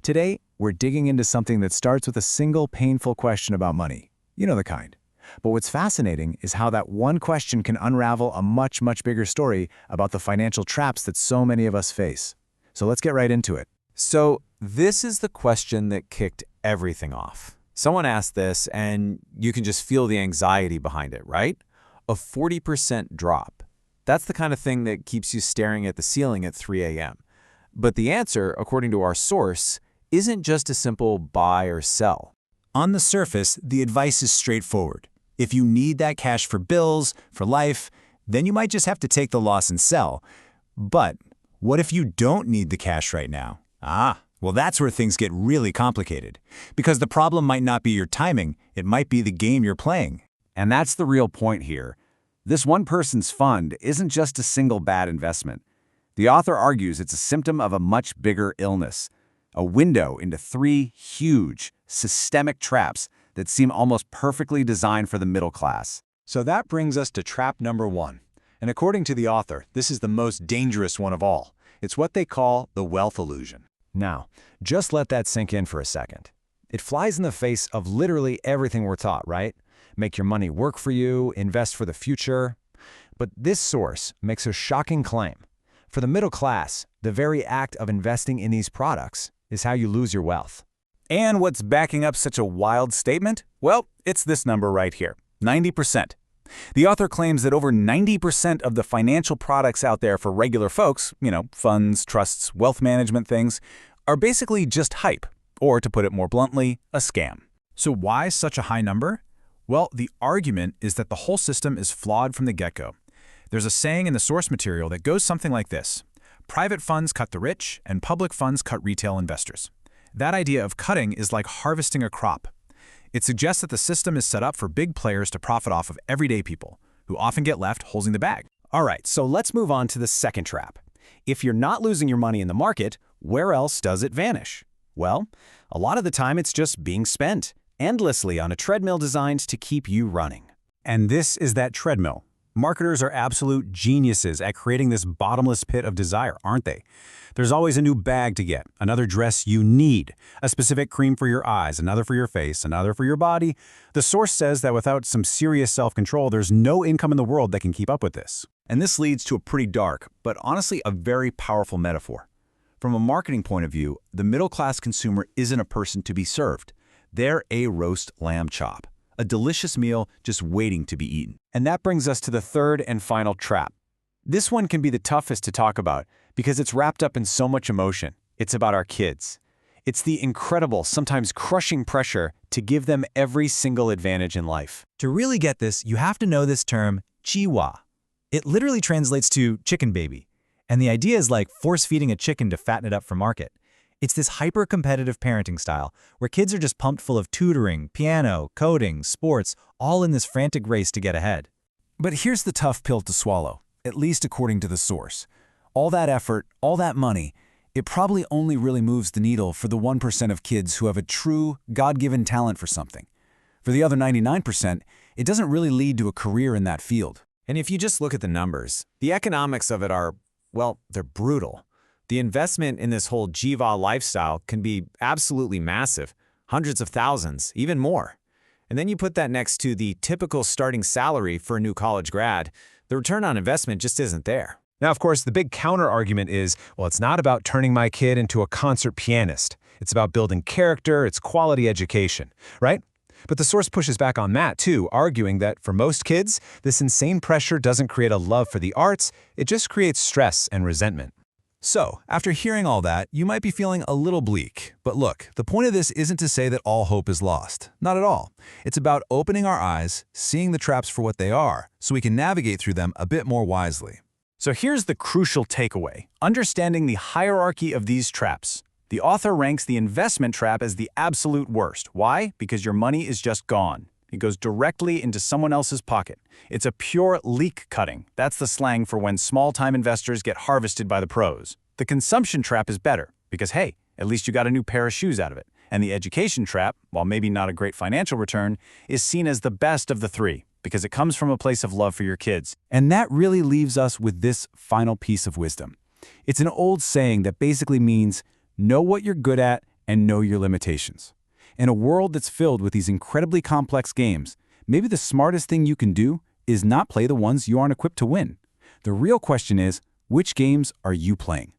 Today, we're digging into something that starts with a single painful question about money. You know the kind. But what's fascinating is how that one question can unravel a much, much bigger story about the financial traps that so many of us face. So let's get right into it. So this is the question that kicked everything off. Someone asked this, and you can just feel the anxiety behind it, right? A 40% drop. That's the kind of thing that keeps you staring at the ceiling at 3 a.m. But the answer, according to our source, isn't just a simple buy or sell. On the surface, the advice is straightforward. If you need that cash for bills, for life, then you might just have to take the loss and sell. But what if you don't need the cash right now? Well, that's where things get really complicated. Because the problem might not be your timing, it might be the game you're playing. And that's the real point here. This one person's fund isn't just a single bad investment. The author argues it's a symptom of a much bigger illness, a window into 3 huge, systemic traps that seem almost perfectly designed for the middle class. So that brings us to trap number 1. And according to the author, this is the most dangerous one of all. It's what they call the wealth illusion. Now, just let that sink in for a second. It flies in the face of literally everything we're taught, right? Make your money work for you, invest for the future. But this source makes a shocking claim. For the middle class, the very act of investing in these products is how you lose your wealth. And what's backing up such a wild statement? Well, it's this number right here, 90%. The author claims that over 90% of the financial products out there for regular folks, funds, trusts, wealth management things, are basically just hype, or to put it more bluntly, a scam. So why such a high number? Well, the argument is that the whole system is flawed from the get-go. There's a saying in the source material that goes something like this: private funds cut the rich, and public funds cut retail investors. That idea of cutting is like harvesting a crop. It suggests that the system is set up for big players to profit off of everyday people, who often get left holding the bag. All right, so let's move on to the second trap. If you're not losing your money in the market, where else does it vanish? Well, a lot of the time it's just being spent endlessly on a treadmill designed to keep you running. And this is that treadmill. Marketers are absolute geniuses at creating this bottomless pit of desire, aren't they? There's always a new bag to get, another dress you need, a specific cream for your eyes, another for your face, another for your body. The source says that without some serious self-control, there's no income in the world that can keep up with this. And this leads to a pretty dark, but honestly a very powerful metaphor. From a marketing point of view, the middle-class consumer isn't a person to be served. They're a roast lamb chop, a delicious meal just waiting to be eaten. And that brings us to the third and final trap. This one can be the toughest to talk about because it's wrapped up in so much emotion. It's about our kids. It's the incredible, sometimes crushing pressure to give them every single advantage in life. To really get this, you have to know this term, chiwa. It literally translates to chicken baby. And the idea is like force-feeding a chicken to fatten it up for market. It's this hyper-competitive parenting style where kids are just pumped full of tutoring, piano, coding, sports, all in this frantic race to get ahead. But here's the tough pill to swallow, at least according to the source. All that effort, all that money, it probably only really moves the needle for the 1% of kids who have a true, God-given talent for something. For the other 99%, it doesn't really lead to a career in that field. And if you just look at the numbers, the economics of it are, well, they're brutal. The investment in this whole Jiva lifestyle can be absolutely massive, hundreds of thousands, even more. And then you put that next to the typical starting salary for a new college grad, the return on investment just isn't there. Now, of course, the big counter-argument is, well, it's not about turning my kid into a concert pianist. It's about building character, it's quality education, right? But the source pushes back on that, too, arguing that for most kids, this insane pressure doesn't create a love for the arts, it just creates stress and resentment. So, after hearing all that, you might be feeling a little bleak. But look, the point of this isn't to say that all hope is lost. Not at all. It's about opening our eyes, seeing the traps for what they are, so we can navigate through them a bit more wisely. So here's the crucial takeaway: understanding the hierarchy of these traps. The author ranks the investment trap as the absolute worst. Why? Because your money is just gone. It goes directly into someone else's pocket. It's a pure leak cutting. That's the slang for when small-time investors get harvested by the pros. The consumption trap is better because, hey, at least you got a new pair of shoes out of it. And the education trap, while maybe not a great financial return, is seen as the best of the three because it comes from a place of love for your kids. And that really leaves us with this final piece of wisdom. It's an old saying that basically means, know what you're good at and know your limitations. In a world that's filled with these incredibly complex games, maybe the smartest thing you can do is not play the ones you aren't equipped to win. The real question is, which games are you playing?